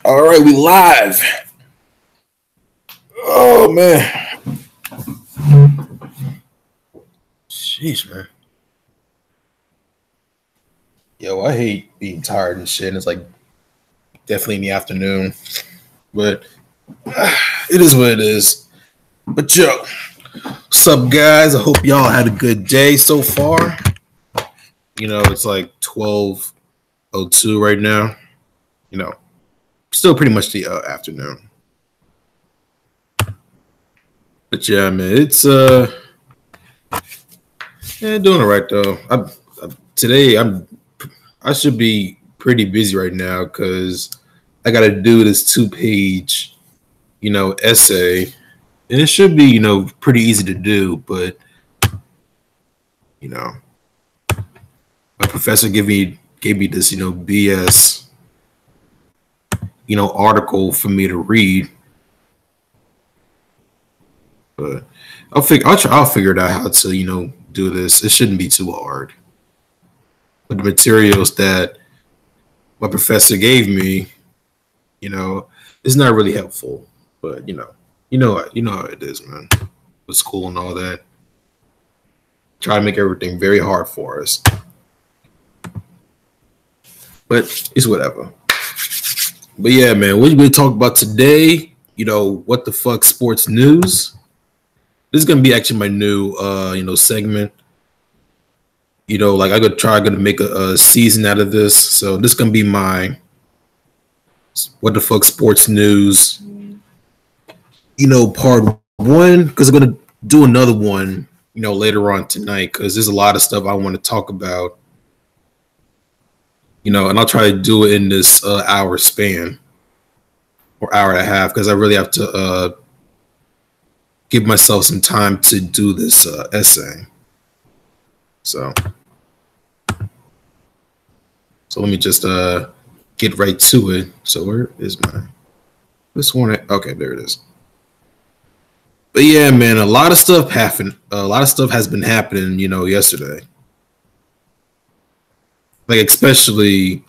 All right, we live. Oh man, jeez, man. Yo, I hate being tired and shit. And it's like definitely in the afternoon, but it is what it is. But yo, what's up, guys? I hope y'all had a good day so far. You know, it's like 12:02 right now. You know, still pretty much the afternoon. But yeah, man, it's doing all right though. I should be pretty busy right now because I got to do this 2-page, essay, and it should be, pretty easy to do. But my professor gave me this, BS, article for me to read. But I'll figure it out how to, do this. It shouldn't be too hard. But the materials that my professor gave me, is not really helpful. But you know how it is, man. With school and all that. Try to make everything very hard for us. But it's whatever. But yeah, man, what we talk about today, what the fuck sports news. This is gonna be actually my new segment. Like I'm gonna make a season out of this. So this is gonna be my what the fuck sports news, part one, because I'm gonna do another one, later on tonight, because there's a lot of stuff I want to talk about. And I'll try to do it in this hour span or hour and a half, because I really have to give myself some time to do this essay. So let me just get right to it. So where is this one? Okay, there it is. But yeah, man, a lot of stuff happened. A lot of stuff has been happening, yesterday. Like especially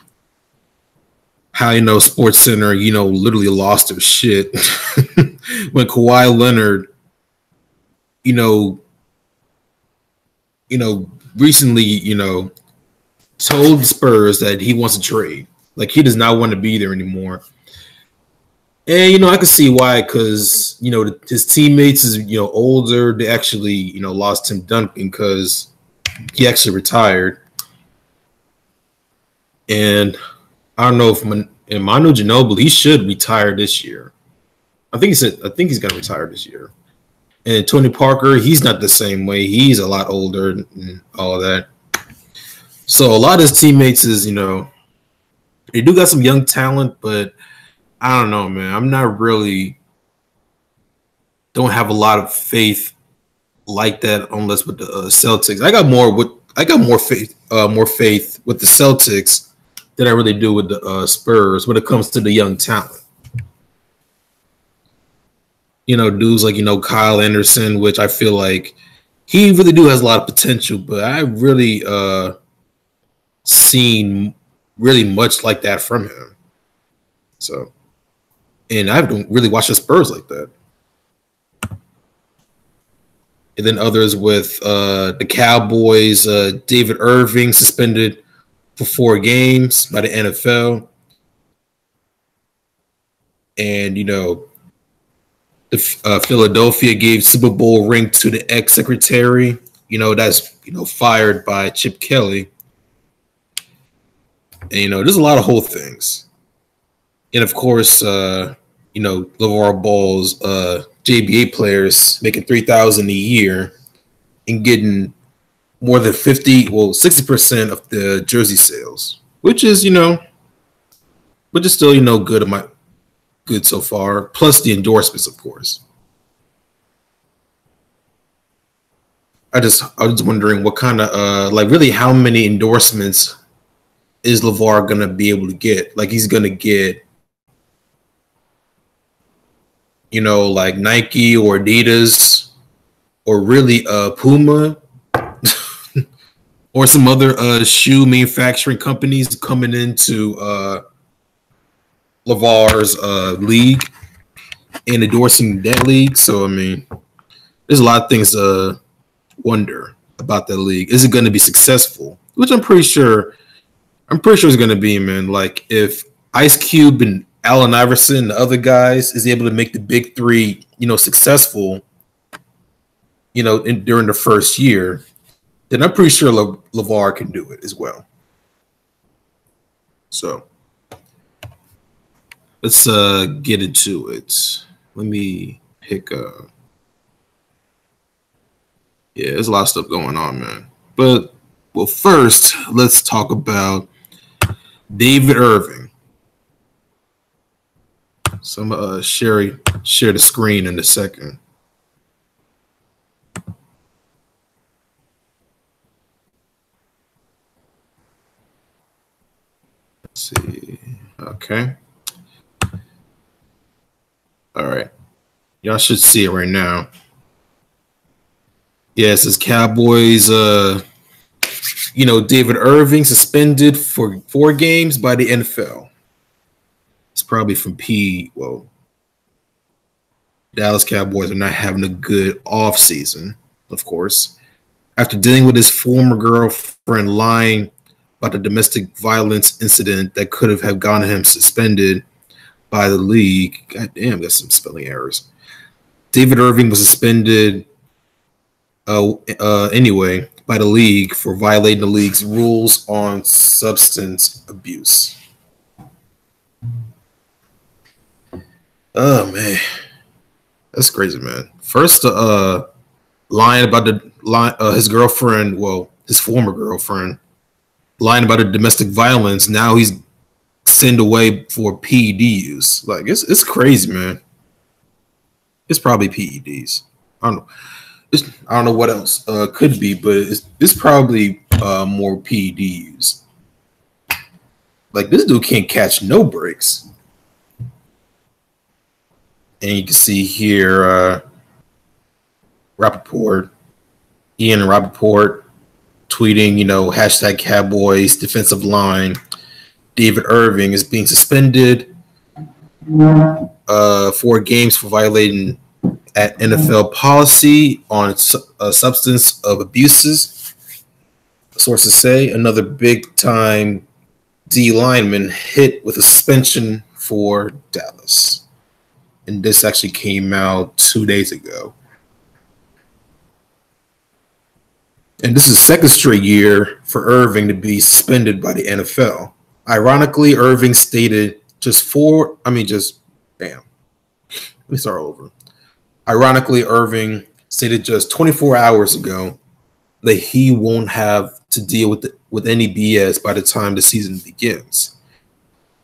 how Sports Center, literally lost their shit when Kawhi Leonard, recently, told the Spurs that he wants to trade. Like he does not want to be there anymore. And I can see why, because his teammates is older. They actually lost Tim Duncan because he actually retired. And I don't know if Manu Ginobili, he should retire this year. I think he's gonna retire this year. And Tony Parker, he's not the same way. He's a lot older and all that. So a lot of his teammates is, they do got some young talent, but I don't know, man. I'm not really don't have a lot of faith like that unless with the Celtics. I got more faith with the Celtics than I really do with the Spurs when it comes to the young talent. Dudes like, Kyle Anderson, which I feel like he really has a lot of potential, but I really seen really much like that from him. So, and I don't really watch the Spurs like that. And then others with the Cowboys, David Irving suspended for 4 games by the NFL. And, Philadelphia gave Super Bowl ring to the ex-secretary, that's, fired by Chip Kelly. And, there's a lot of whole things. And, of course, LeVar Ball's JBA players making $3,000 a year and getting more than 60% of the jersey sales, which is, but it's still, good so far. Plus the endorsements, of course. I was wondering what kind of, really how many endorsements is LeVar going to be able to get? Like he's going to get, like Nike or Adidas or really Puma or some other shoe manufacturing companies coming in to LeVar's league and endorsing that league. So I mean, there's a lot of things to wonder about that league. Is it going to be successful? Which I'm pretty sure. I'm pretty sure it's going to be, man. Like if Ice Cube and Allen Iverson, the other guys, is able to make the big three, successful, during the first year, then I'm pretty sure LeVar can do it as well. So let's get into it. Let me pick yeah, there's a lot of stuff going on, man. But well, first, let's talk about David Irving. So I'm gonna share the screen in a second. Let's see. Okay. All right. Y'all should see it right now. Yeah, it says Cowboys, David Irving suspended for 4 games by the NFL. It's probably from Dallas Cowboys are not having a good off season, of course. After dealing with his former girlfriend lying about the domestic violence incident that could have gotten him suspended by the league. God damn, got some spelling errors. David Irving was suspended anyway by the league for violating the league's rules on substance abuse. Oh man, that's crazy, man. First, lying about his girlfriend, his former girlfriend, lying about the domestic violence. Now he's sent away for PED use. Like it's crazy, man. It's probably PEDs. I don't know. I don't know what else could be, but it's probably more PED use. Like this dude can't catch no breaks. And you can see here, Ian Rappaport tweeting, hashtag Cowboys defensive line. David Irving is being suspended 4 games for violating at NFL policy on substance of abuses. Sources say another big-time D lineman hit with a suspension for Dallas. And this actually came out 2 days ago. And this is the second straight year for Irving to be suspended by the NFL. Ironically, Irving stated Let me start over. Ironically, Irving stated just 24 hours ago that he won't have to deal with any BS by the time the season begins.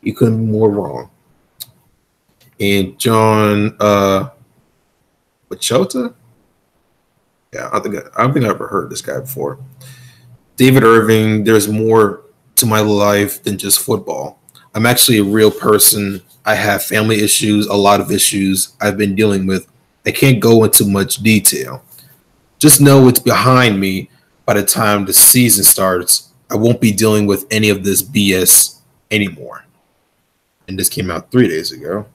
You couldn't be more wrong. And John Machota? Yeah, I don't think I've ever heard this guy before. David Irving, there's more to my life than just football. I'm actually a real person. I have family issues, a lot of issues I've been dealing with. I can't go into much detail. Just know it's behind me by the time the season starts. I won't be dealing with any of this BS anymore. And this came out 3 days ago.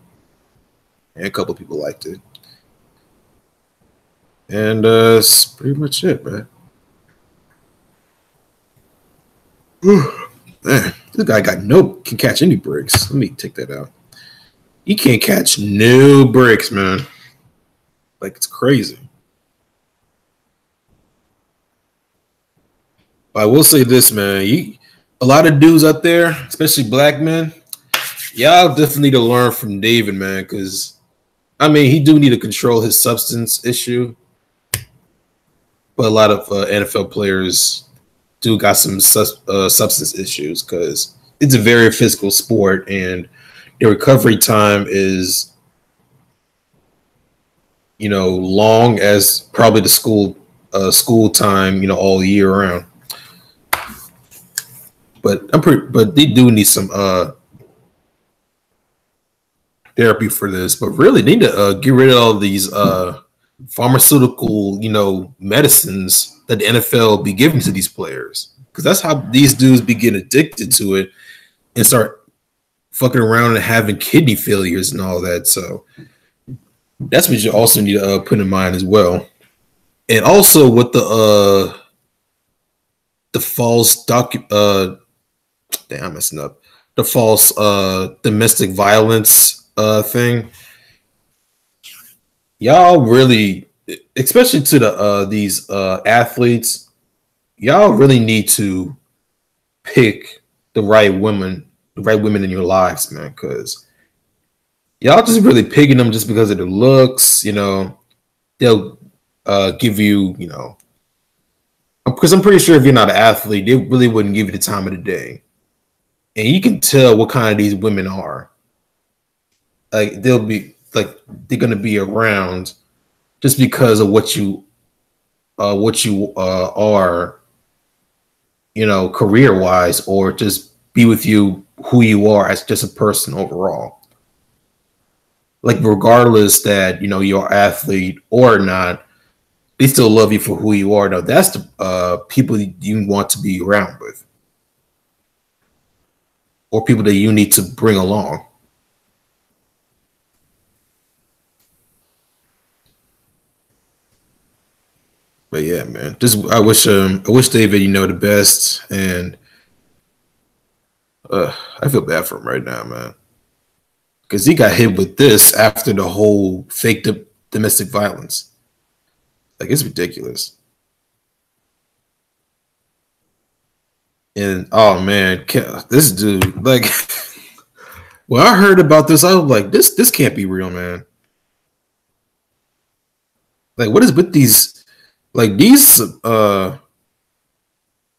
And a couple of people liked it. And that's pretty much it, man. Man, this guy can catch any breaks. Let me take that out. He can't catch no breaks, man. Like it's crazy. But I will say this, man. A lot of dudes out there, especially black men, y'all definitely need to learn from David, man, because he do need to control his substance issue. But a lot of NFL players do got some substance issues because it's a very physical sport and the recovery time is, long as probably the school time, all year round. But they do need some therapy for this. But really, they need to get rid of all these pharmaceutical, medicines that the NFL be giving to these players, because that's how these dudes be getting addicted to it and start fucking around and having kidney failures and all that. So that's what you also need to put in mind as well. And also with the false damn, I'm messing up. The false domestic violence thing. Y'all really, especially to these athletes, y'all really need to pick the right women in your lives, man, because y'all just really picking them just because of their looks. They'll give you, because I'm pretty sure if you're not an athlete, they really wouldn't give you the time of the day. And you can tell what kind of these women are. Like they're gonna be around just because of what you are, career wise, or just be with you who you are as just a person overall. Like regardless that you're an athlete or not, they still love you for who you are. Now that's the people you want to be around with, or people that you need to bring along. But yeah, man, just I wish David the best, and I feel bad for him right now, man, because he got hit with this after the whole fake domestic violence. Like it's ridiculous. And oh man, this dude, like, when I heard about this, I was like, this can't be real, man. Like, what is with these, like these type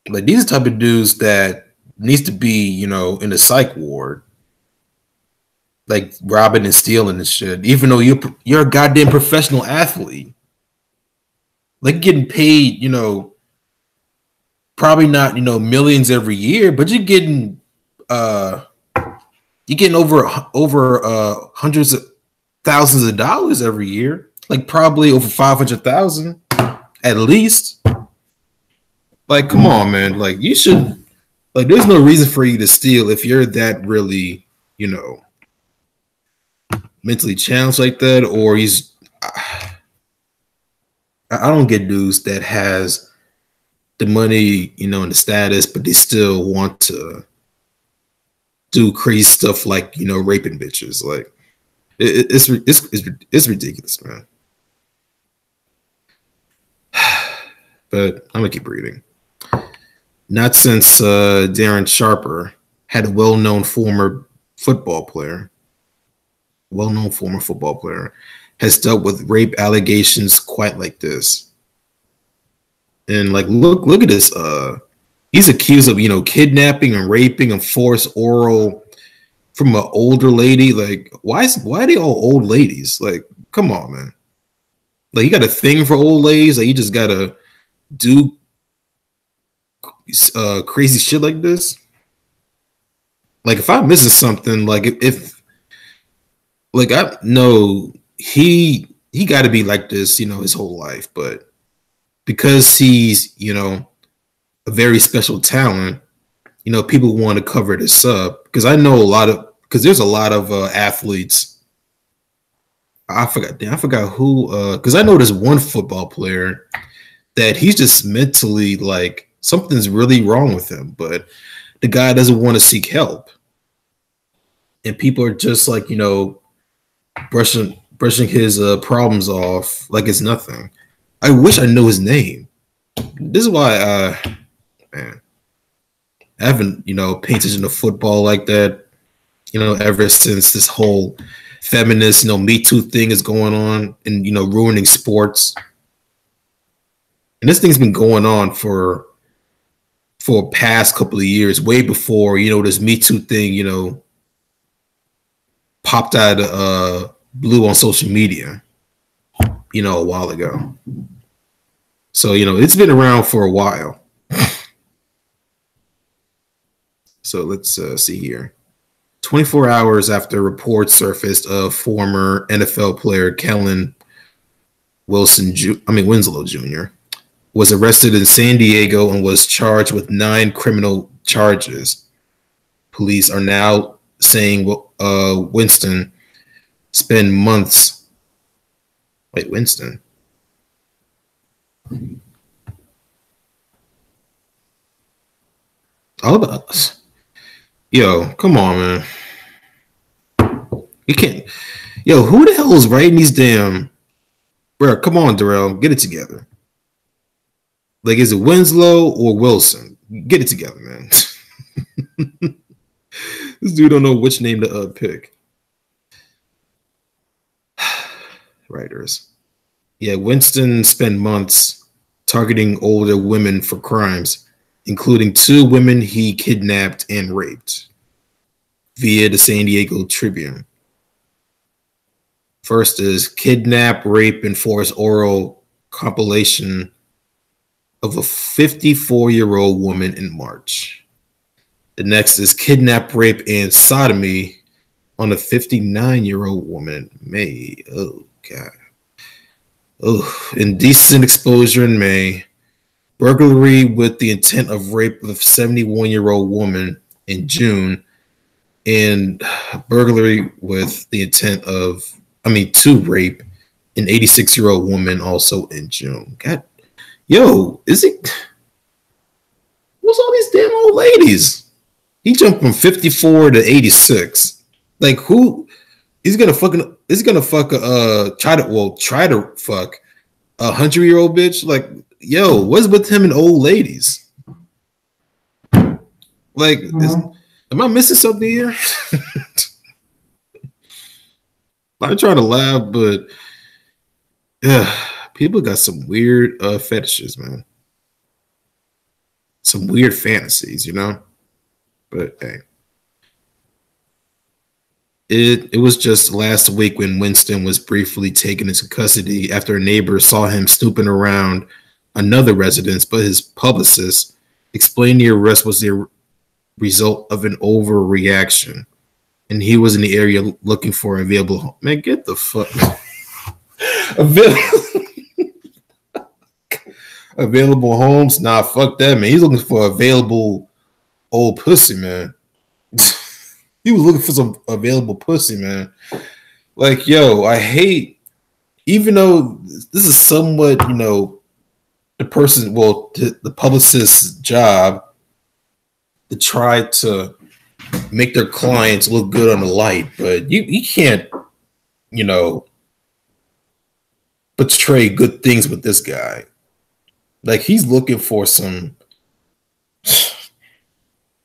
of dudes that needs to be, in a psych ward, like robbing and stealing and shit, even though you're a goddamn professional athlete, like getting paid, probably not, millions every year, but you're getting over hundreds of thousands of dollars every year, like probably over 500,000 at least. Like, come on, man. Like, you should, like, there's no reason for you to steal if you're that really, mentally challenged like that, or I don't get dudes that has the money, and the status, but they still want to do crazy stuff like, raping bitches. Like, it's ridiculous, man. But I'm gonna keep reading. Not since Darren Sharper had a well-known former football player has dealt with rape allegations quite like this. And like, look at this. He's accused of, kidnapping and raping and forced oral from an older lady. Like, why are they all old ladies? Like, come on, man. Like, you got a thing for old ladies? Like, you just gotta do crazy shit like this? Like, if I'm missing something, like if like I know he got to be like this, his whole life, but because he's, a very special talent, people want to cover this up, because I know because there's a lot of athletes. I forgot who, because I know there's one football player that he's just mentally, like, something's really wrong with him, but the guy doesn't want to seek help. And people are just like, brushing his problems off like it's nothing. I wish I knew his name. This is why, man, I haven't, paid attention to football like that, ever since this whole feminist, Me Too thing is going on and, ruining sports. And this thing's been going on for a past couple of years, way before, this Me Too thing, popped out of blue on social media, a while ago. So, it's been around for a while. So let's see here. 24 hours after reports surfaced of former NFL player Kellen Winslow Jr. was arrested in San Diego and was charged with 9 criminal charges. Police are now saying Winston spent months. Wait, Winston. All about us. Yo, come on, man. You can't. Yo, who the hell is writing these damn? Bro, come on, Darrell, get it together. Like, is it Winslow or Wilson? Get it together, man. This dude don't know which name to pick. Writers. Yeah, Winston spent months targeting older women for crimes, including 2 women he kidnapped and raped, via the San Diego Tribune. First is kidnap, rape, and force oral compilation of a 54-year-old woman in March. The next is kidnap, rape, and sodomy on a 59-year-old woman in May. Oh, God. Oh, indecent exposure in May. Burglary with the intent of rape of a 71-year-old woman in June. And burglary with the intent of, to rape an 86-year-old woman also in June. God, yo, what's all these damn old ladies? He jumped from 54 to 86. Like, who is gonna fuck try to fuck a 100-year-old bitch? Like, yo, what's with him and old ladies? Like, am I missing something here? I'm trying to laugh, but yeah, people got some weird fetishes, man. Some weird fantasies, you know? But hey. It was just last week when Winston was briefly taken into custody after a neighbor saw him snooping around another residence, but his publicist explained the arrest was the result of an overreaction, and he was in the area looking for available home. Man, get the fuck available homes? Nah, fuck that, man. He's looking for available old pussy, man. He was looking for some available pussy, man. Like, yo, I hate, even though this is somewhat, the publicist's job to try to make their clients look good on the light, but you can't, portray good things with this guy. Like, he's looking for some.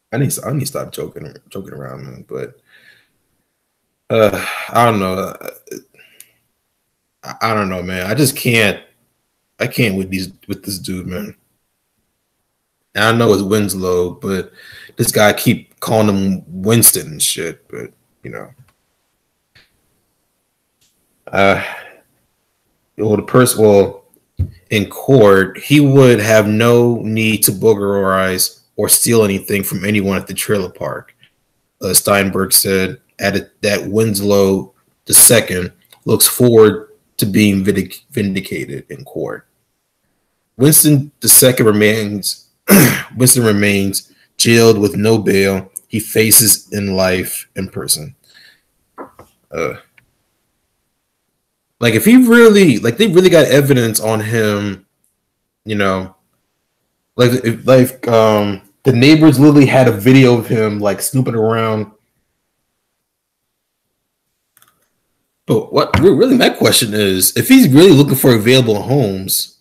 I need to stop joking around, man. But I don't know. I don't know, man. I just can't. I can't with this dude, man. And I know it's Winslow, but this guy keep calling him Winston and shit. But in court, he would have no need to burglarize or steal anything from anyone at the trailer park. Steinberg said added that Winslow II looks forward to being vindicated in court. Winston II remains jailed with no bail. He faces in life in prison. Like, if he really, like, they really got evidence on him, the neighbors literally had a video of him like snooping around. But what really my question is, if he's really looking for available homes,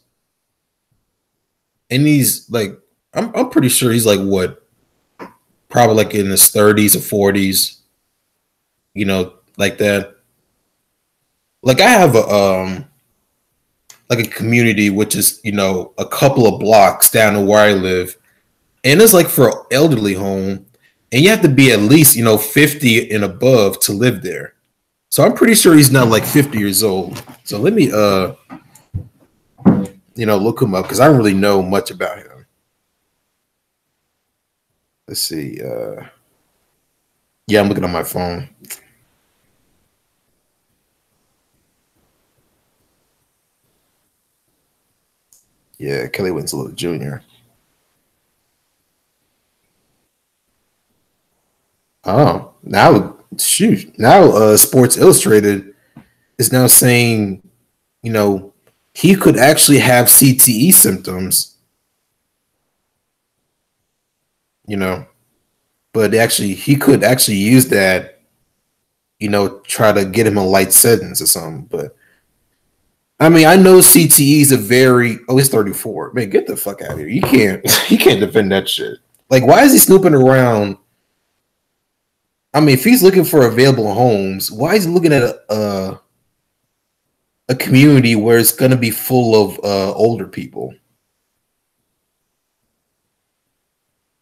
and he's like, I'm pretty sure he's like what, probably like in his 30s or 40s, like that. Like, I have a community which is a couple of blocks down to where I live, and it's like for an elderly home, and you have to be at least 50 and above to live there. So I'm pretty sure he's not like 50 years old. So let me look him up, because I don't really know much about him. Let's see. Yeah, I'm looking on my phone. Yeah, Kelly Winslow Jr. Oh, now shoot. Now Sports Illustrated is now saying, you know, he could actually have CTE symptoms, you know, but actually he could actually use that, try to get him a light sentence or something. But I mean, I know CTE is a very he's 34. Man, get the fuck out of here. You can't you can't defend that shit. Like, why is he snooping around? I mean, if he's looking for available homes, why is he looking at a community where it's gonna be full of older people?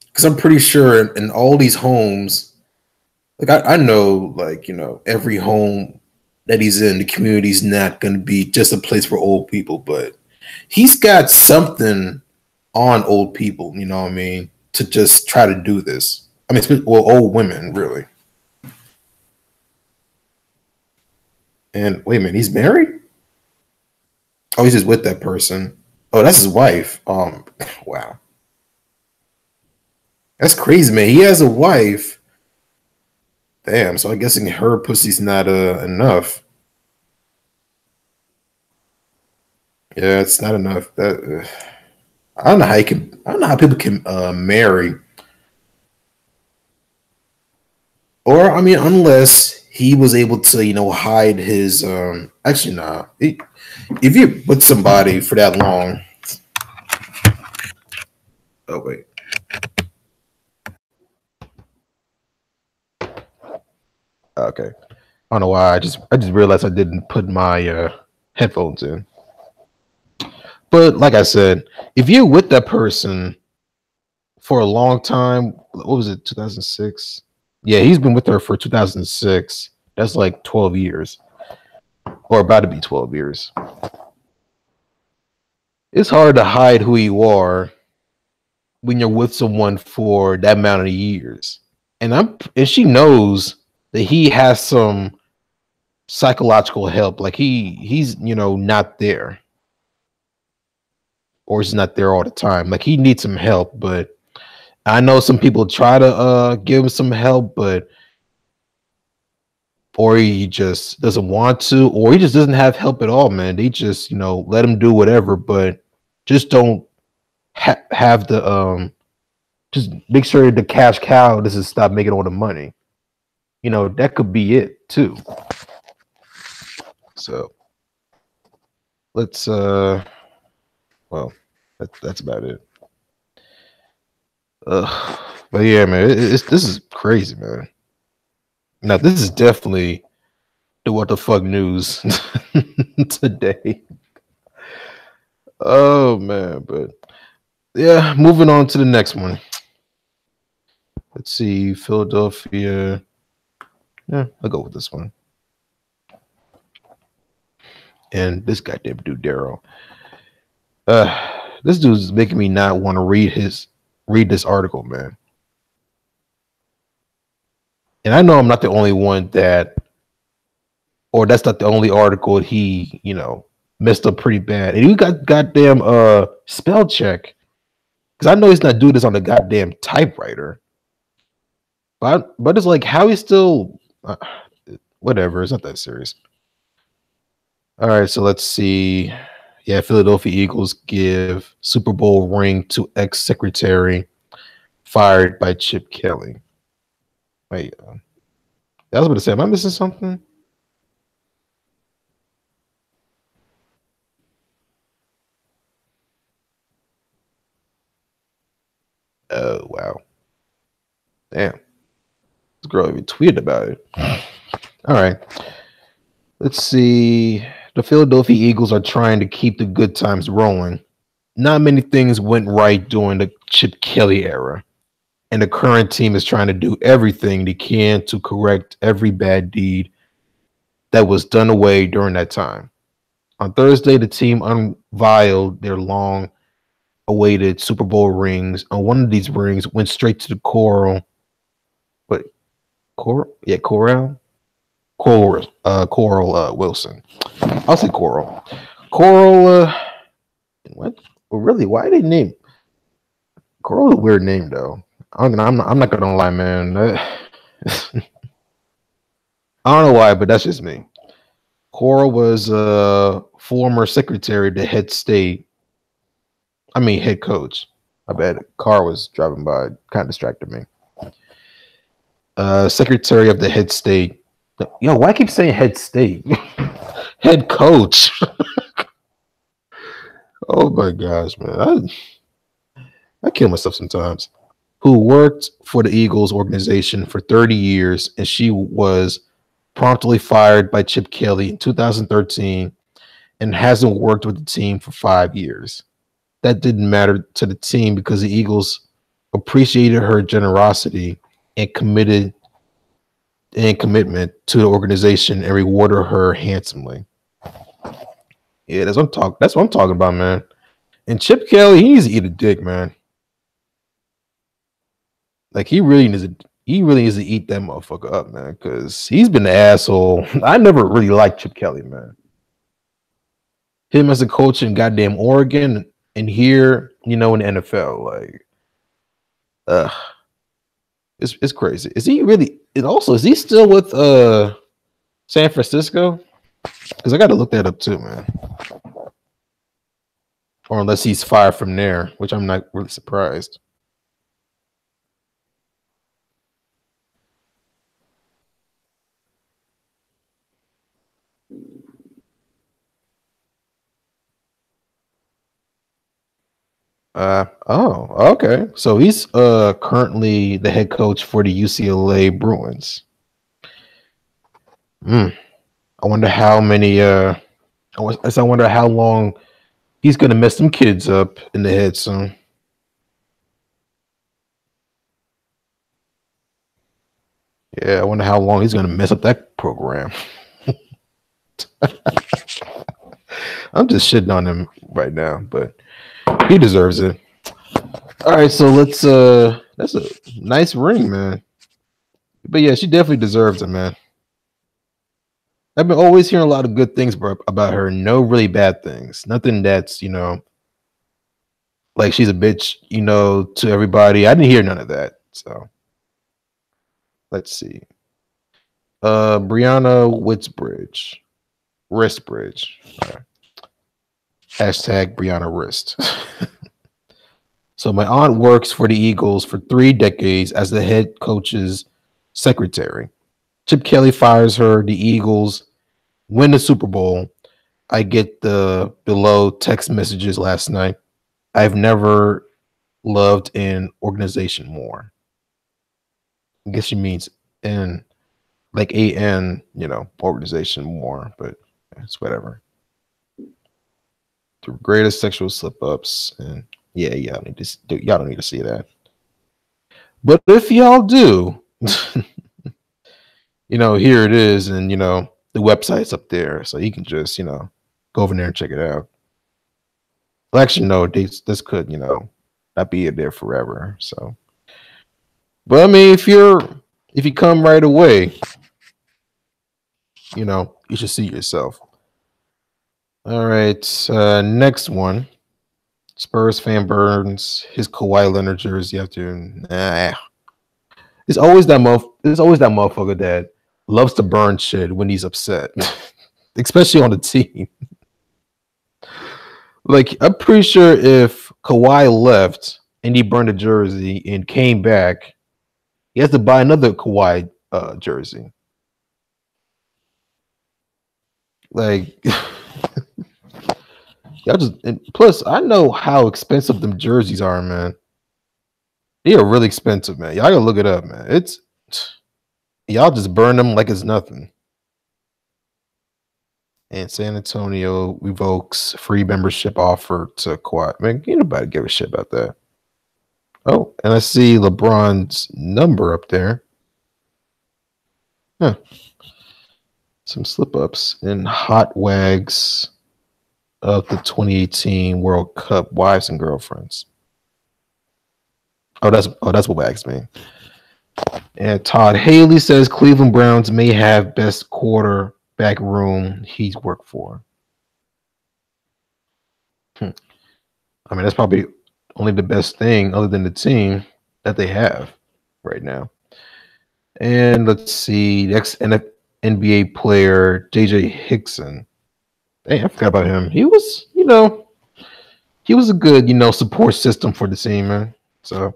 Because I'm pretty sure in all these homes, like I know, like, every home that he's in, the community's not going to be just a place for old people, but he's got something on old people, you know what I mean, to just try to do this. I mean, well, old women, really. And wait a minute, he's married? Oh, he's just with that person. Oh, that's his wife. Wow. That's crazy, man. He has a wife. Damn, so I'm guessing her pussy's not enough. Yeah, it's not enough. That I don't know how you can. I don't know how people can marry, or I mean, unless he was able to, hide his. Actually, nah. If you with somebody for that long. Oh wait. Okay. I don't know why. I just realized I didn't put my headphones in. But like I said, if you're with that person for a long time, what was it, 2006? Yeah, he's been with her for 2006. That's like 12 years, or about to be 12 years. It's hard to hide who you are when you're with someone for that amount of years. And she knows that he has some psychological help. Like he's not there, or he's not there all the time. Like he needs some help, but I know some people try to give him some help, but or he just doesn't want to, or he just doesn't have help at all, man. They just let him do whatever, but just don't have the just make sure the cash cow doesn't stop making all the money. That could be it too. So let's well, that's about it. But yeah, man, this is crazy, man. Now this is definitely the what the fuck news today. Oh man, but yeah, moving on to the next one. Let's see, Philadelphia. Yeah, I'll go with this one. And this goddamn dude, Daryl. This dude's making me not want to read this article, man. And I know I'm not the only one or that's not the only article he, messed up pretty bad. And you got goddamn spell check. Because I know he's not doing this on the goddamn typewriter. But it's like how he's still whatever, it's not that serious. All right, so let's see. Yeah, Philadelphia Eagles give Super Bowl ring to ex-secretary fired by Chip Kelly. Wait, I was about to say, am I missing something? Oh, wow. Damn. This girl even tweeted about it. All right. Let's see. The Philadelphia Eagles are trying to keep the good times rolling. Not many things went right during the Chip Kelly era, and the current team is trying to do everything they can to correct every bad deed that was done away during that time. On Thursday, the team unveiled their long-awaited Super Bowl rings. And one of these rings went straight to the Coral. What? Coral? Yeah, Coral. Coral Wilson. I'll say Coral. Coral. What? Well, really? Why did they name Coral? A weird name, though. I'm not gonna lie, man. I don't know why, but that's just me. Cora was a former secretary to head state. I mean, head coach. I bet car was driving by, kind of distracted me. Secretary of the head state. Yo, why I keep saying head state? Head coach. Oh my gosh, man. I kill myself sometimes. Who worked for the Eagles organization for 30 years, and she was promptly fired by Chip Kelly in 2013 and hasn't worked with the team for 5 years. That didn't matter to the team because the Eagles appreciated her generosity and commitment to the organization and rewarded her handsomely. Yeah, that's what I'm talking about, man. And Chip Kelly, he needs to eat a dick, man. Like he really needs to eat that motherfucker up, man, because he's been an asshole. I never really liked Chip Kelly, man. Him as a coach in goddamn Oregon and here, in the NFL, like, uh, it's crazy. Is he really? And also, is he still with San Francisco? Because I got to look that up too, man. Or unless he's fired from there, which I'm not really surprised. Oh, okay. So he's currently the head coach for the UCLA Bruins. Hmm. I wonder how many I wonder how long he's gonna mess some kids up in the head soon. Yeah, I wonder how long he's gonna mess up that program. I'm just shitting on him right now, but he deserves it. All right, so let's that's a nice ring, man. But yeah, she definitely deserves it, man. I've been always hearing a lot of good things about her. No really bad things. Nothing that's, like she's a bitch, to everybody. I didn't hear none of that. So let's see. Brianna Wristbridge. Wristbridge. Okay. Hashtag Brianna Wrist. So my aunt works for the Eagles for 3 decades as the head coach's secretary. Chip Kelly fires her. The Eagles win the Super Bowl. I get the below text messages last night. I've never loved an organization more. I guess she means in like organization more, but it's whatever. The greatest sexual slip ups, and yeah, y'all don't need to see that. But if y'all do, here it is, and the website's up there, so you can just go over there and check it out. Well, actually, no, this could not be there forever. So, but I mean, if you come right away, you should see yourself. All right, next one. Spurs fan burns his Kawhi Leonard jersey after. Nah. There's always that motherfucker that loves to burn shit when he's upset, especially on the team. Like I'm pretty sure if Kawhi left and he burned a jersey and came back, he has to buy another Kawhi jersey. Like y'all just and plus I know how expensive them jerseys are, man. They are really expensive, man. Y'all gotta look it up, man. It's y'all just burn them like it's nothing. And San Antonio revokes free membership offer to Kawhi. Man, ain't nobody give a shit about that. Oh, and I see LeBron's number up there. Huh. Some slip ups and hot wags of the 2018 World Cup wives and girlfriends. That's what wags mean. And Todd Haley says Cleveland Browns may have best quarterback room he's worked for. I mean, that's probably only the best thing other than the team that they have right now. And let's see, the NBA player JJ Hickson. Hey, I forgot about him. He was, he was a good, support system for the team, man. So,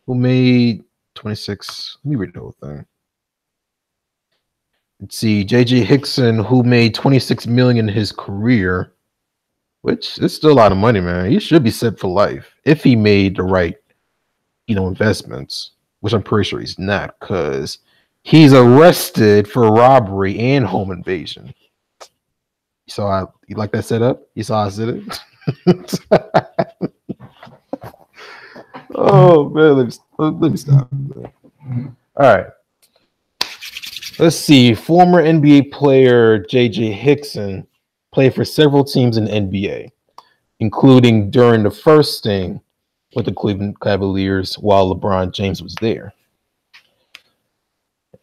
who made 26? Let me read the whole thing. Let's see, JJ Hickson, who made 26 million in his career, which is still a lot of money, man. He should be set for life if he made the right, investments, which I'm pretty sure he's not, because he's arrested for robbery and home invasion. You like that setup? You saw I said it? Oh man, let me stop. All right. Let's see. Former NBA player JJ Hickson played for several teams in the NBA, including during the first stint with the Cleveland Cavaliers while LeBron James was there.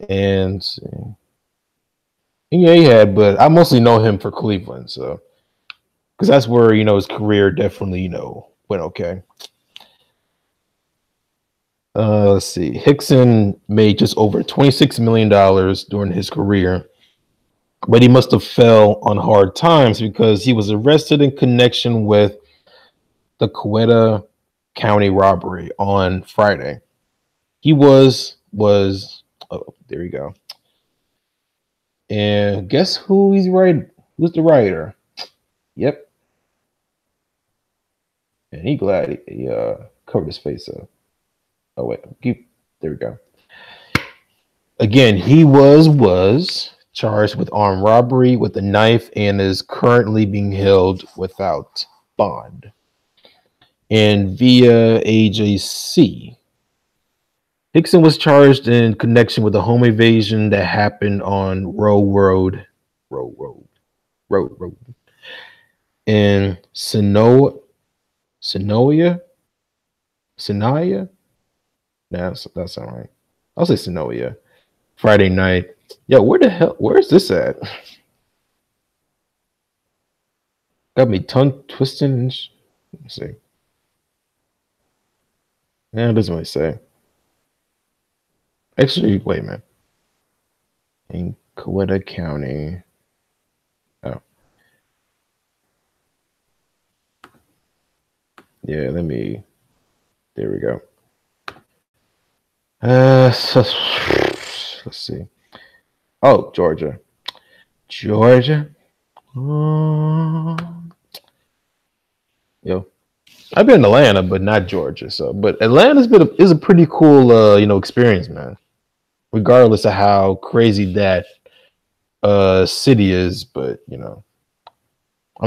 And yeah, he had, but I mostly know him for Cleveland, so because that's where his career definitely went okay. Let's see. Hickson made just over $26 million during his career, but he must have fell on hard times because he was arrested in connection with the Coweta County robbery on Friday. He was oh, there you go. And guess who he's right? Who's the writer? Yep. And he glad he covered his face up. Oh wait, there we go. Again, he was charged with armed robbery with a knife and is currently being held without bond. And via AJC, Hickson was charged in connection with a home invasion that happened on Road in Senoia. No, that's not right. I'll say Senoia. Friday night. Yo, where is this at? Got me tongue twisting. Let me see. Yeah, it doesn't really say. Actually, wait a minute. In Coweta County. Oh. Yeah, there we go. So, let's see. Oh, Georgia. Yo, I've been in Atlanta, but not Georgia. So, but Atlanta's is a pretty cool, experience, man. Regardless of how crazy that city is, but I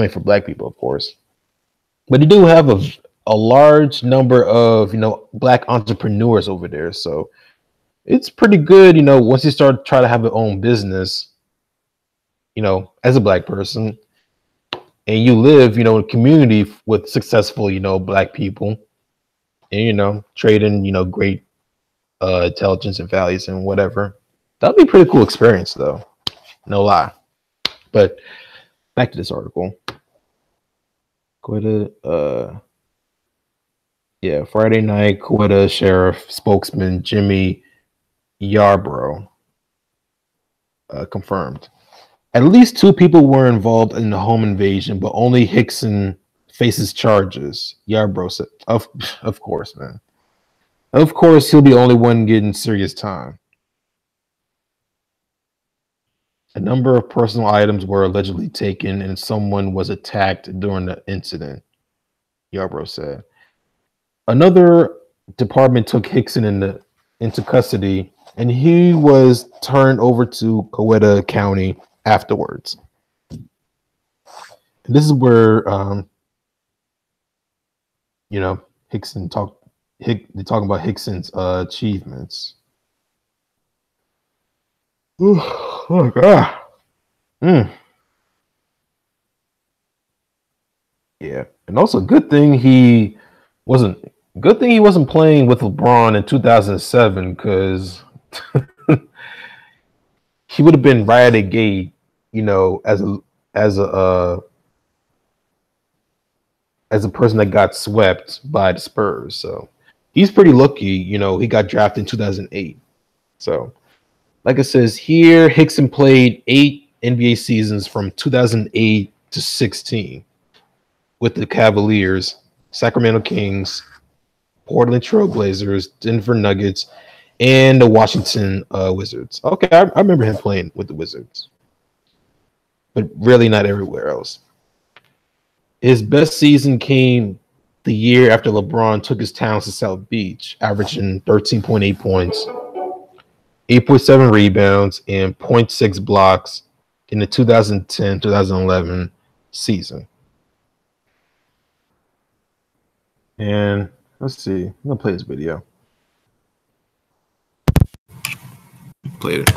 mean, for Black people, of course. But you do have a large number of Black entrepreneurs over there, so it's pretty good. Once you start trying to have your own business, as a Black person, and you live, in a community with successful, Black people, and trading, great intelligence and values and whatever. That'd be a pretty cool experience, though. No lie. But back to this article. Coweta, Friday night, Coweta Sheriff spokesman Jimmy Yarbrough confirmed. At least 2 people were involved in the home invasion, but only Hickson faces charges. Yarbrough said, of course, man. Of course, he'll be the only one getting serious time. A number of personal items were allegedly taken, and someone was attacked during the incident, Yarbrough said. Another department took Hickson into custody, and he was turned over to Coweta County afterwards. And this is where, Hickson they're talking about Hickson's achievements. Oh God. Yeah, and also good thing he wasn't playing with LeBron in 2007 because he would have been right at the gate, as a person that got swept by the Spurs. So he's pretty lucky, he got drafted in 2008. So Like it says here, Hickson played 8 NBA seasons from 2008 to 16 with the Cavaliers, Sacramento Kings, Portland Trailblazers, Denver Nuggets, and the Washington Wizards. Okay, I remember him playing with the Wizards, but really not everywhere else. His best season came the year after LeBron took his talents to South Beach, averaging 13.8 points, 8.7 rebounds, and zero point 0.6 blocks in the 2010-2011 season. And let's see. I'm going to play this video. Played it.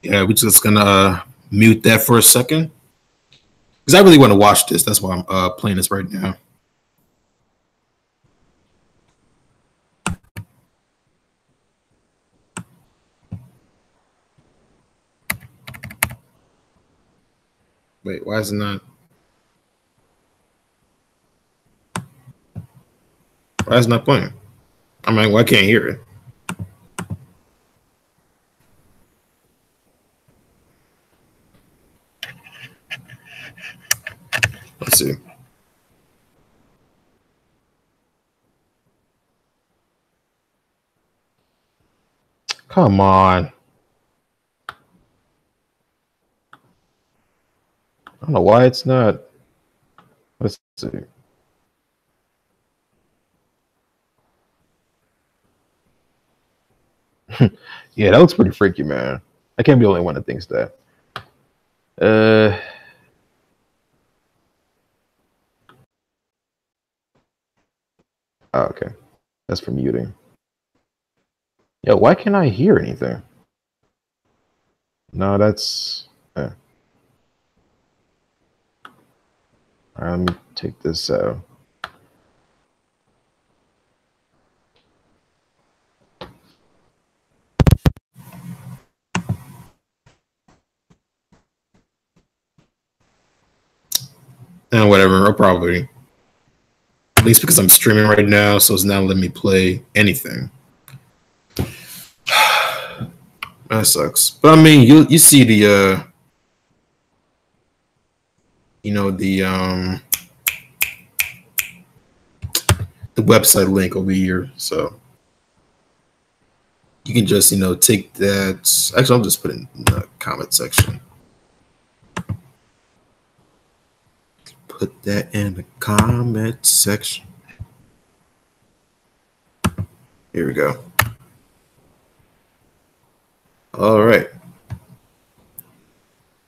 Yeah, we're just gonna mute that for a second because I really want to watch this. That's why I'm playing this right now. Wait, why is it not? Why is it not playing? I mean, why can't I hear it? Let's see. Come on. I don't know why it's not. Let's see. Yeah, that looks pretty freaky, man. I can't be the only one that thinks that. Oh, okay. That's for muting. Yo, why can't I hear anything? No, that's... All right, let me take this out. And whatever, I'll probably... At least because I'm streaming right now, so it's not letting me play anything. That sucks. But I mean, you see the you know, the website link over here, so you can just, you know, take that. Actually, I'll just put it in the comment section. Put that in the comment section. Here we go. All right.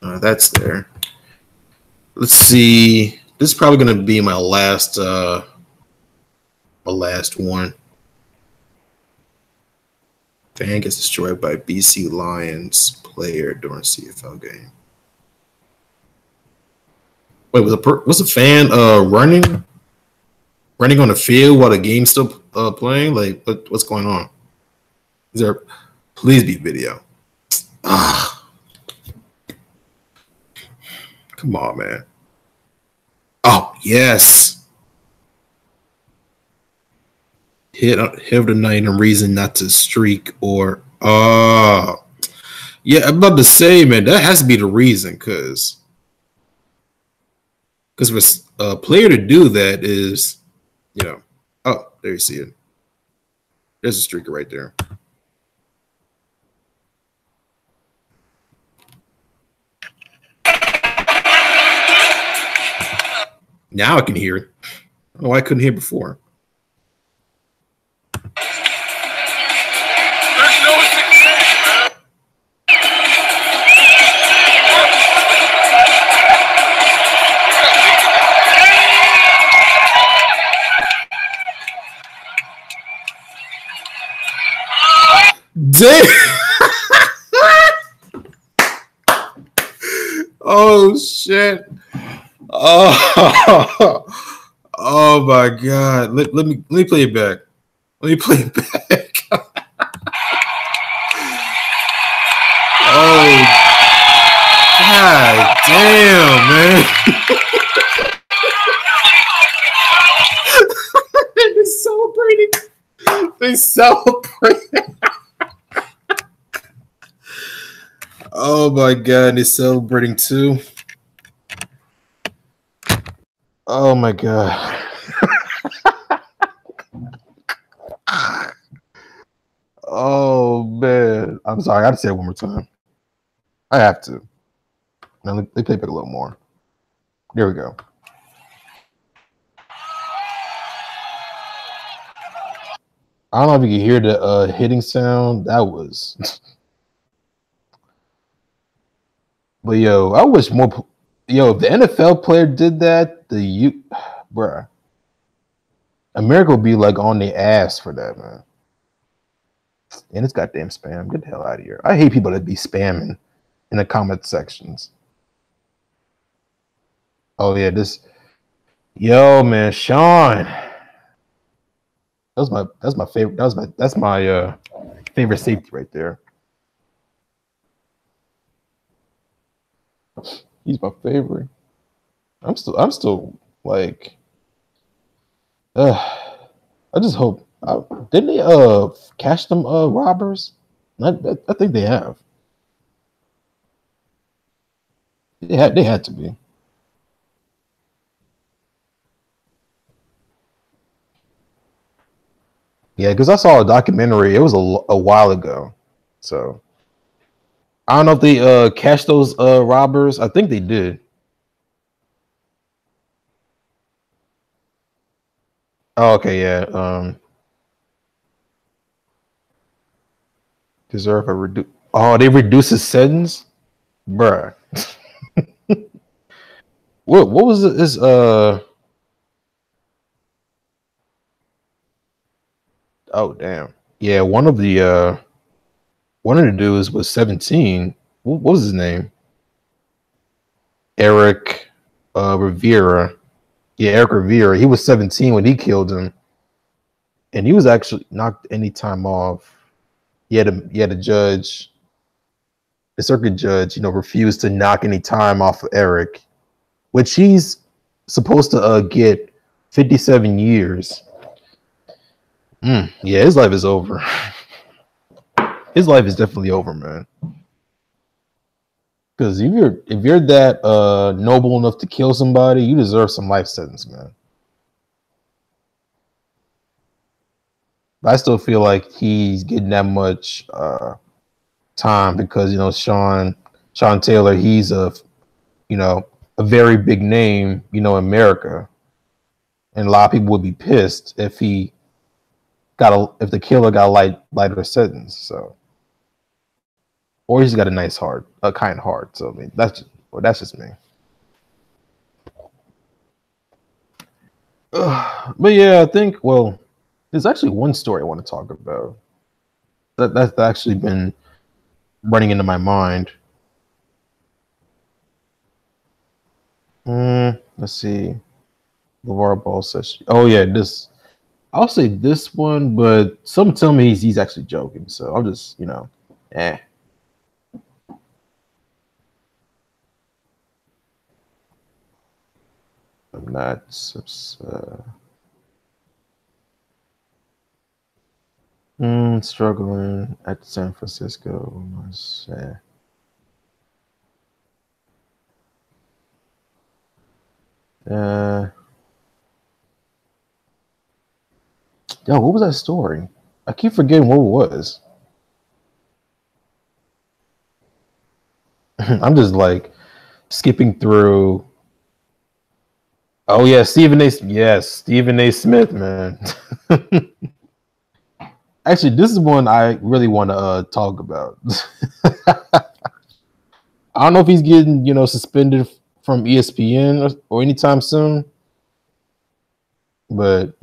That's there. Let's see. This is probably going to be my last one. Fan gets destroyed by BC Lions player during CFL game. Wait, was a fan running on the field while the game's still playing? Like, what's going on? Is there? Please be video. Ah, come on, man. Oh yes. Hit of the night and reason not to streak or yeah, I'm about to say, man, that has to be the reason, because for a player to do that is, you know, oh, there you see it. There's a streaker right there. Now I can hear it. I don't know why I couldn't hear before. Damn. Oh shit. Oh, oh my god. Let me play it back. Let me play it back. Oh, God damn, man. They're celebrating. They celebrate. Oh my God, they're celebrating too. Oh my God. Oh man. I'm sorry. I gotta say it one more time. I have to. Now let me play back a little more. There we go. I don't know if you can hear the hitting sound. That was. But yo, I wish more. Yo, if the NFL player did that, bruh, America would be like on their ass for that, man. And it's goddamn spam. Get the hell out of here. I hate people that be spamming in the comment sections. Oh yeah, yo man, Sean. That's my favorite. That's my favorite safety right there. He's my favorite. I'm still like I just hope didn't they catch them robbers? I think they have. They had to be. Yeah, because I saw a documentary. It was a while ago, so I don't know if they catch those robbers. I think they did. Oh, okay, yeah. Deserve a reduce. Oh, they reduce his sentence, bruh. What was this? Oh damn. Yeah, one of the dudes was 17. What was his name? Eric Rivera. Yeah, Eric Rivera. He was 17 when he killed him, and he was actually knocked any time off. The judge, the circuit judge, refused to knock any time off of Eric, which he's supposed to get 57 years. Yeah, his life is over. His life is definitely over, man. Because if you're that noble enough to kill somebody, you deserve some life sentence, man. But I still feel like he's getting that much time because Sean Taylor, he's a very big name, in America, and a lot of people would be pissed if the killer got a lighter sentence. So, or he's got a nice heart, a kind heart. So I mean, that's just me. But yeah, I think there's actually one story I want to talk about that's actually been running into my mind. Let's see. LeVar Ball says, "Oh yeah, this." I'll say this one, but some tell me he's actually joking. So I'll just eh. I'm not. Struggling at San Francisco. Yo, what was that story? I keep forgetting what it was. I'm just like skipping through. Oh yeah, Stephen A. Smith, man. Actually, this is one I really want to talk about. I don't know if he's getting suspended from ESPN or anytime soon, but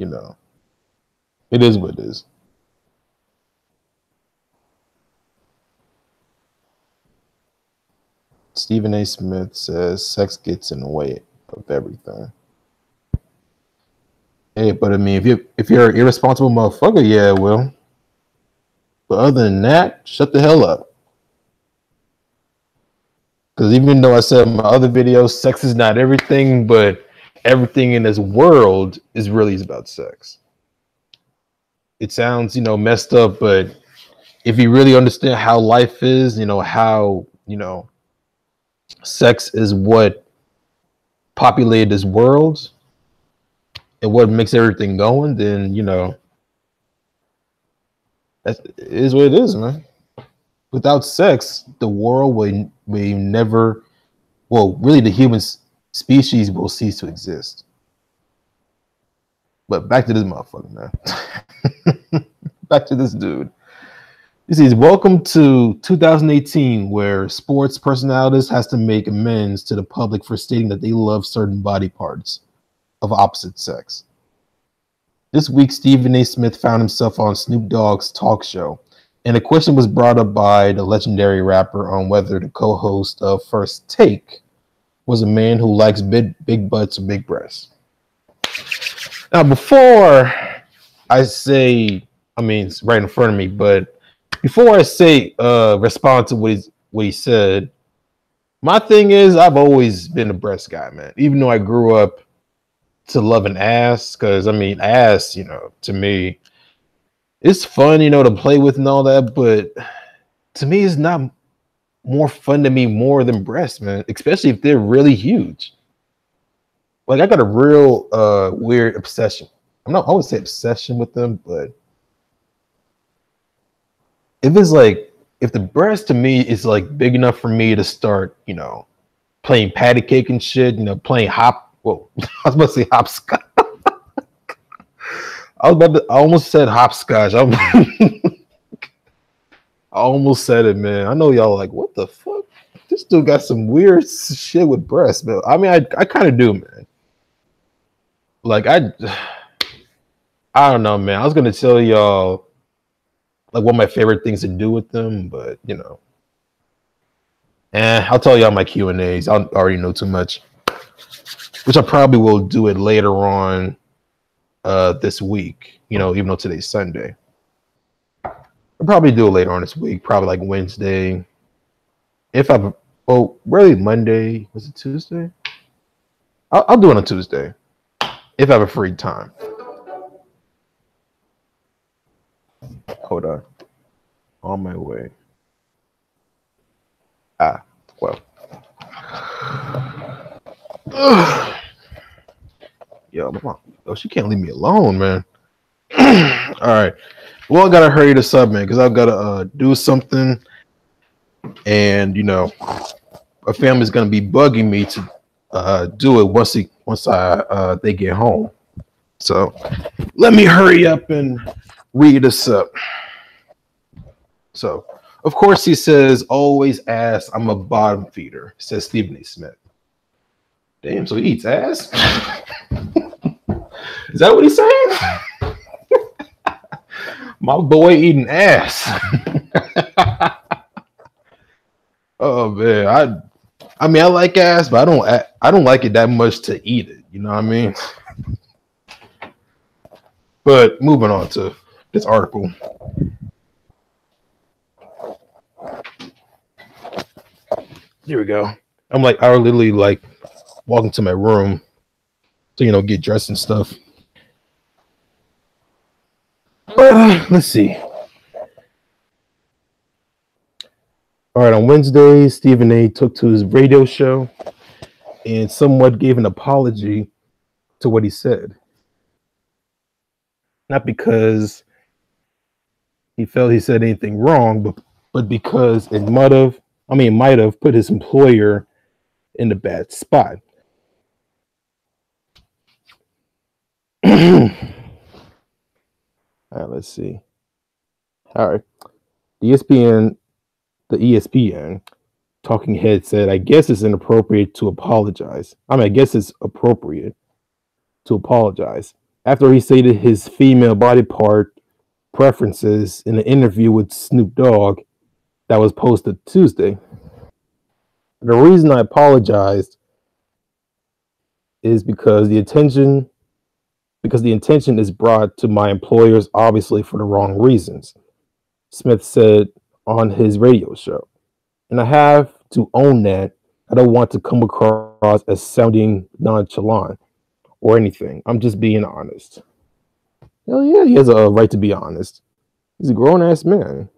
it is what it is. Stephen A. Smith says sex gets in the way of everything. Hey, but I mean, if you're an irresponsible motherfucker, yeah, it will. But other than that, shut the hell up. Because even though I said in my other videos, sex is not everything, but everything in this world is really about sex. It sounds, messed up, but if you really understand how life is, how, sex is what populated this world and what makes everything going, then, that is what it is, man. Without sex, the world will never, well, really the human species will cease to exist. But back to this motherfucker, man. Back to this dude. He says, welcome to 2018, where sports personalities has to make amends to the public for stating that they love certain body parts of opposite sex. This week, Stephen A. Smith found himself on Snoop Dogg's talk show, and a question was brought up by the legendary rapper on whether the co-host of First Take was a man who likes big butts or big breasts. Now, before I say, it's right in front of me, but before I say respond to what he said, my thing is I've always been a breast guy, man. Even though I grew up to loving ass, because ass, to me, it's fun, to play with and all that, but to me, it's not more fun to me more than breasts, man. Especially if they're really huge. Like I got a real weird obsession. I wouldn't say obsession with them, but if the breast to me is like big enough for me to start, playing patty cake and shit, playing hop. Well, I was about to say hopscotch. I almost said hopscotch. I almost said it, man. I know y'all like, what the fuck? This dude got some weird shit with breasts, man. I kind of do, man. Like I don't know, man. I was gonna tell y'all like what my favorite things to do with them, but I'll tell y'all my Q&As. I already know too much, which I probably will do it later on this week. Even though today's Sunday, I'll probably do it later on this week. Probably like Wednesday. Really Monday. Was it Tuesday? I'll do it on Tuesday. If I have a free time. Hold on. On my way. Well. Yo, mama. Oh, she can't leave me alone, man. All right. Well, I gotta hurry this up, man, because I've gotta do something. And a family's gonna be bugging me to do it once they get home. So let me hurry up and read this up. So, of course, he says, always ass, I'm a bottom feeder, says Stephen A. Smith. Damn, so he eats ass? Is that what he's saying? My boy eating ass. Oh, man. I like ass, but I don't like it that much to eat it. You know what I mean? But moving on to this article. Here we go. I literally like walking to my room to get dressed and stuff. Let's see. All right, on Wednesday, Stephen A. took to his radio show and somewhat gave an apology to what he said. Not because he felt he said anything wrong, but because it might have put his employer in a bad spot. All right, let's see. All right. The ESPN talking head said, I guess it's inappropriate to apologize. I guess it's appropriate to apologize after he stated his female body part preferences in an interview with Snoop Dogg that was posted Tuesday. The reason I apologized is because the intention is brought to my employers obviously for the wrong reasons, Smith said on his radio show. And I have to own that I don't want to come across as sounding nonchalant or anything. I'm just being honest. Hell yeah, he has a right to be honest. He's a grown ass man.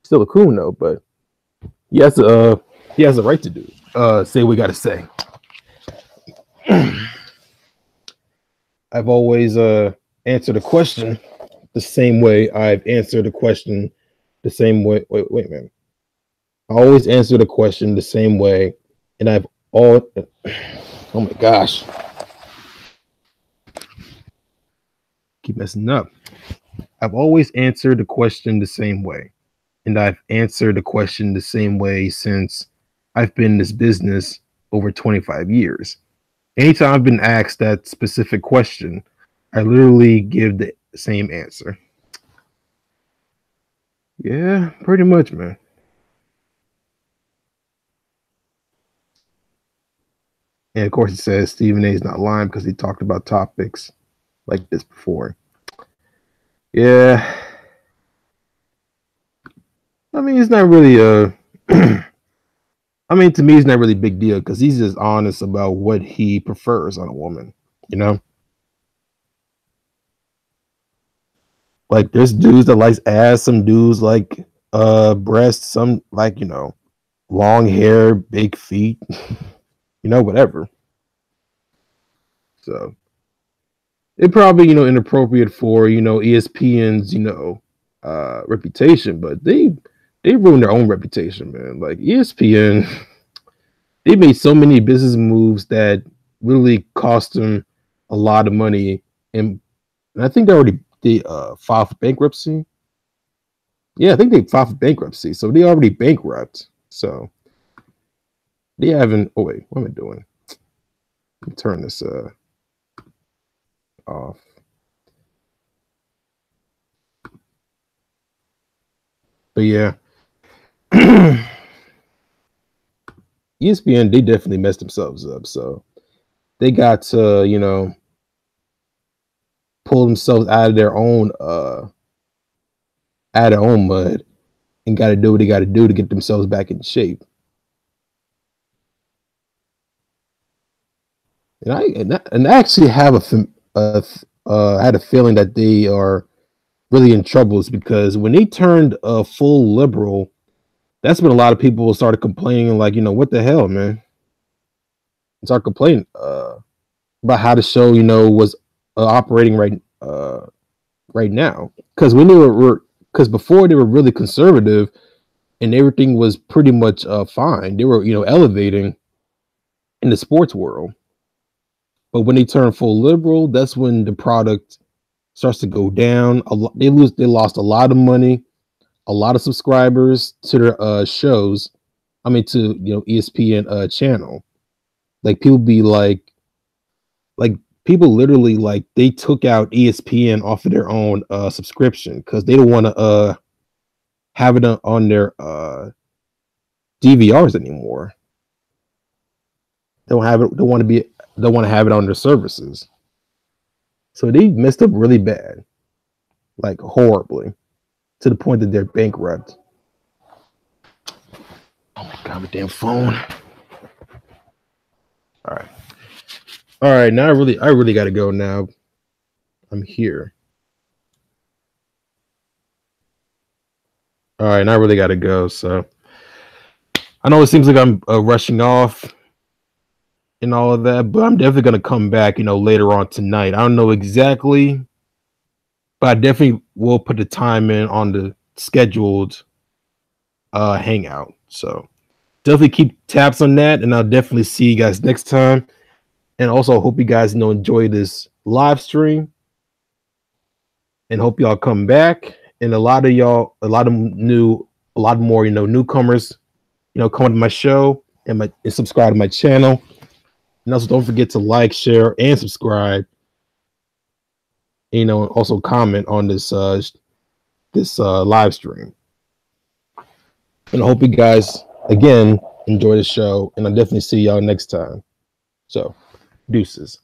Still a coon though, but he has a right to do. Say what we gotta say. I've always answered a question the same way I've answered a question the same way. Wait, man. I always answer the question the same way, and I've all. Oh my gosh, keep messing up. I've always answered the question the same way, and I've answered the question the same way since I've been in this business over 25 years. Anytime I've been asked that specific question, I literally give the same answer. Yeah, pretty much, man. And of course, it says Stephen A is not lying because he talked about topics like this before. Yeah. I mean, it's not really a. I mean, to me, it's not really a big deal because he's just honest about what he prefers on a woman, you know? Like, there's dudes that likes ass, some dudes like breasts, some like, long hair, big feet, whatever. So it probably, inappropriate for, ESPN's, reputation, but they ruined their own reputation, man. Like ESPN, they made so many business moves that really cost them a lot of money, and I think they filed for bankruptcy. Yeah, I think they filed for bankruptcy, so they already bankrupt. So they haven't. Oh wait, what am I doing? Let me turn this off. But yeah, ESPN, they definitely messed themselves up. So they got to pull themselves out of their own mud, and got to do what they got to do to get themselves back in shape. And I actually have had a feeling that they are really in troubles because when they turned full liberal, that's when a lot of people started complaining, like, what the hell, man? Start complaining about how the show, was operating right now. Because when they because before they were really conservative and everything was pretty much fine. They were, elevating in the sports world. But when they turn full liberal, that's when the product starts to go down. They lost a lot of money, a lot of subscribers to their shows. I mean, to ESPN channel. Like people be like people literally like they took out ESPN off of their own subscription because they don't want to have it on their DVRs anymore. They don't have it. Don't want to have it on their services. So they messed up really bad, like horribly, to the point that they're bankrupt. Oh my god, my damn phone! All right. Now I really got to go now. I'm here. All right, now I really got to go. So I know it seems like I'm rushing off and all of that, but I'm definitely gonna come back, later on tonight. I don't know exactly, but I definitely will put the time in on the scheduled hangout. So definitely keep tabs on that, and I'll definitely see you guys next time. And also hope you guys enjoy this live stream, and hope y'all come back. And a lot more newcomers, come to my show and subscribe to my channel. And also don't forget to like, share, and subscribe. And also comment on this live stream. And I hope you guys again enjoy the show, and I'll definitely see y'all next time. So, deuces.